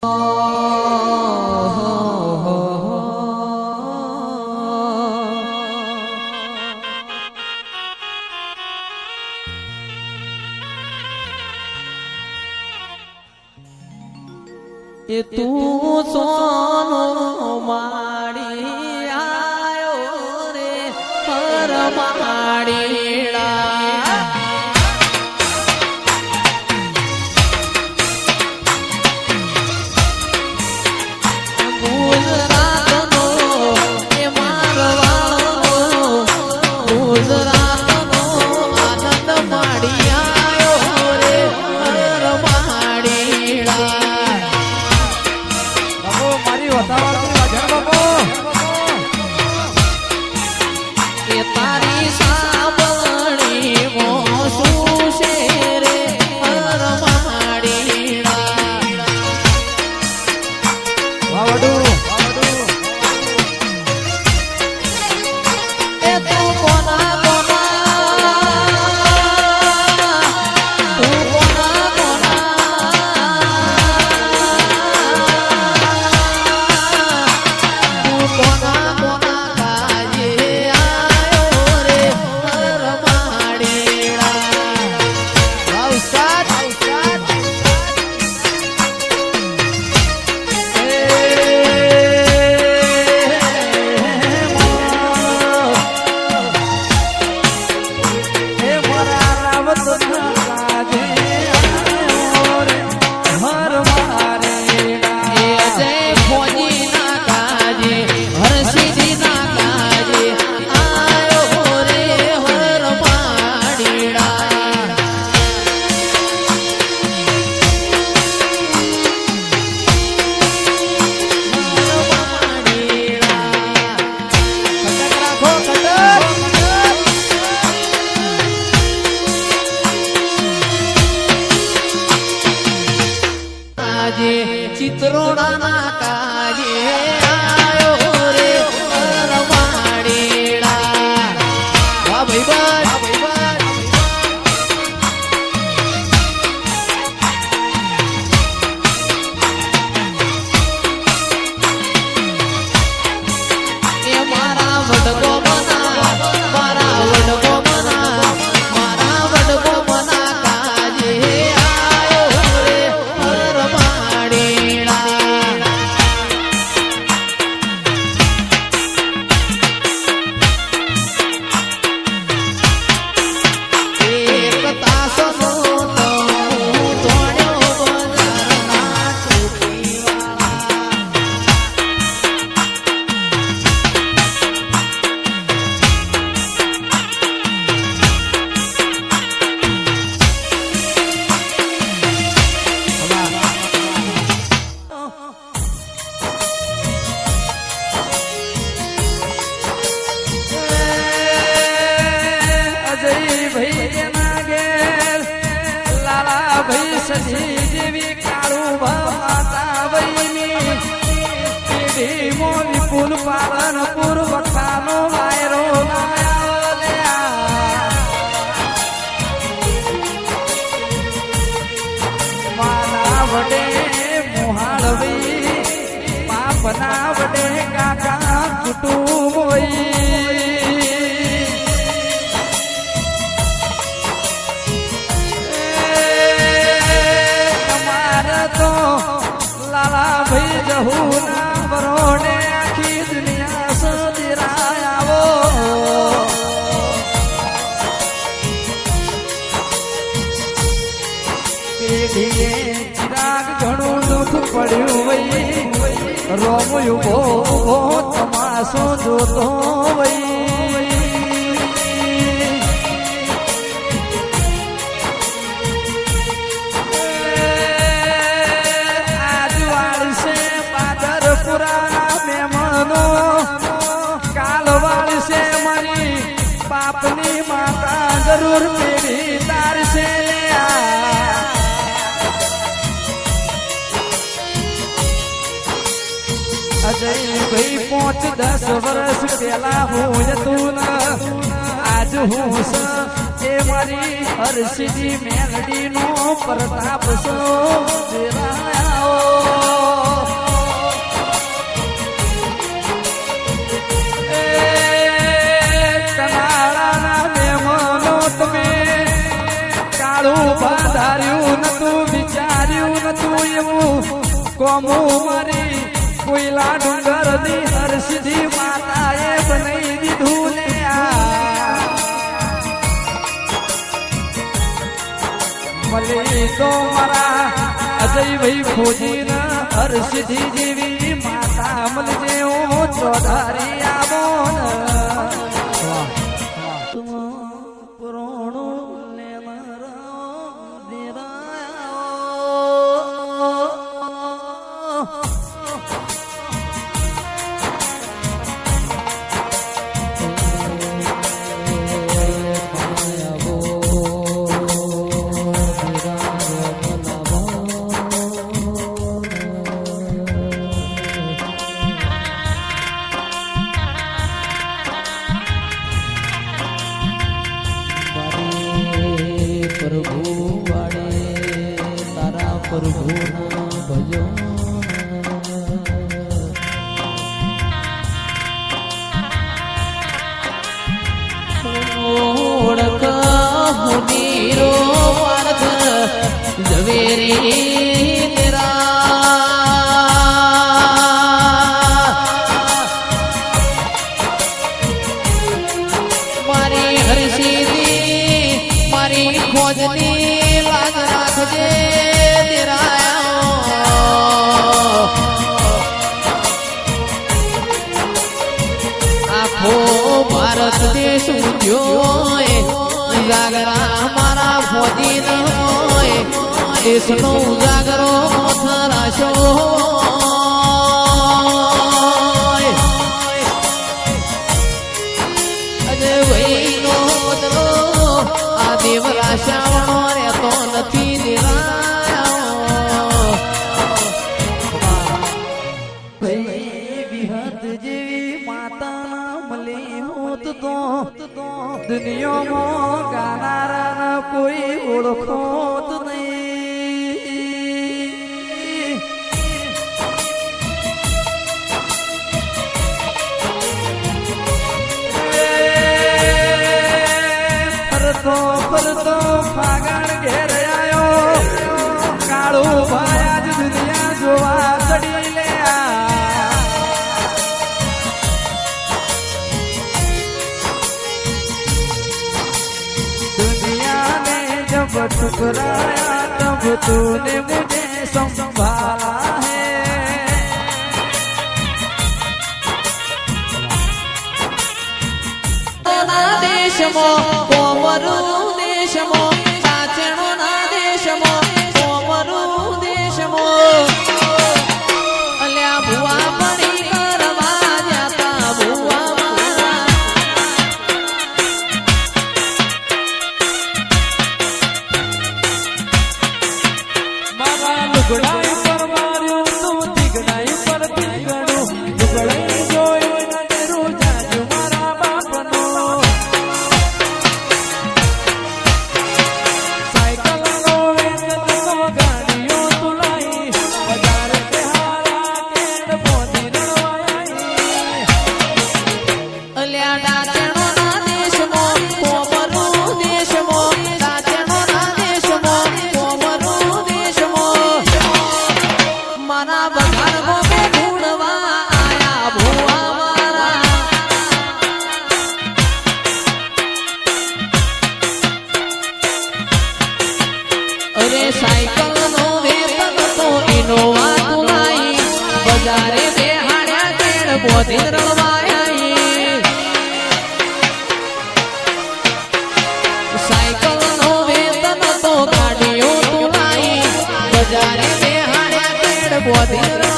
એ તું સોનો માડી આયો રે હર માડીડા ગુજરાતનો એ મારવાળો ગુજરાતનો આનંદ માડી આયો રે હર માડીડા તારી સાબણી મોસું છે રે હર માડીડા એ તું કોના ચિત્રોડાના કાજે આયો રે હર માડીડા વાહ ભાઈ એ મારા વડગો બના મારા વડગો બના મારા વડગો બના કાજે આયો રે હર સજી જેવી કાળું માતા વૈની પેઢી મોવી પુલ પાલનપુર વખાનો વાયરો માના વડે મોહાળવી પાપના વડે કાકા કુટુંબ વઈ લાલા ભાઈ જહુના બરોડે આખી દુનિયા સુધી આવો પેઢીએ ચિરાગ ઘણું દુઃખ પડ્યું વઈ રોમયું બહુ તમાશો જોતો વઈ પાપની માતા જરૂર પેઢી તારશે અજય ભાઈ 5-10 વર્ષ પહેલા હું જતું આજ હું એ મારી હરસિદ્ધિ મેલડી નો પ્રતાપ સો કોમુ મારી કોઈલા ડુંગર ની હરસિદ્ધિ માતાએ બનાવી દીધું ને મળી તો મારા અજયભાઈ ફોજી ના હરસિદ્ધિ જેવી માતા મળજે હું ચોધારી આવો પ્રભુ વાળે તારા પ્રભુના ભજો ઓળખ મુનીરો પાર્થ ઝવેરી મારી હરસિદ્ધિ મારી ખોજની લાગ રાખજે આખો ભારત દેશ ઉજ્યો જાગરા મારા ફોજી ન હોય દેશનો ઉજાગરો થરાશો અજય ભાઈ નો બદલો આ દેવરા શ્રાવણો રહેતો નથી વિહત જેવી માતા મળી હોત તો દુનિયામાં ગાનારા કોઈ ઓળખોત નહીં ફરતો ફરતો ફાગણ ઘેર આવ્યો કાળું ભાઈ આજ દુનિયા જોવા ચડી લે दुनिया ने जब ठुकराया तब तूने मुझे संभाला है देशमो कोमरु देशमो साचणो ना देशमो कोमरु देशमो अल्या भुआ पड़ी करवा जाता भुआ લુગડાઈ પર માર્યું તું દીગડાઈ પર દીગડું લુગડાઈ જોયું નજરું જાજુ મારા બાપનો સાયકલ નો વેચતો ગાડીઓ તુલાઈ બજાર તે હારા કેડ પોતી રણવાઈ અલ્યા ડાચણો ના દેશમો કોમરુ દેશમો ડાચણો ના દેશમો કોમરુ દેશમો મારા બધાર ગોમે ઢૂંઢવા આયા ભુવા મારા અરે સાયકલ નો વેતન તો ઇનોવા તુલાઈ બજારે બેહાડ્યા કેડ બોધી રળવાઈ સાયકલ નો વેતન તો ગાડીઓ તુલાઈ બજારે બેહાડ્યા કેડ બોધી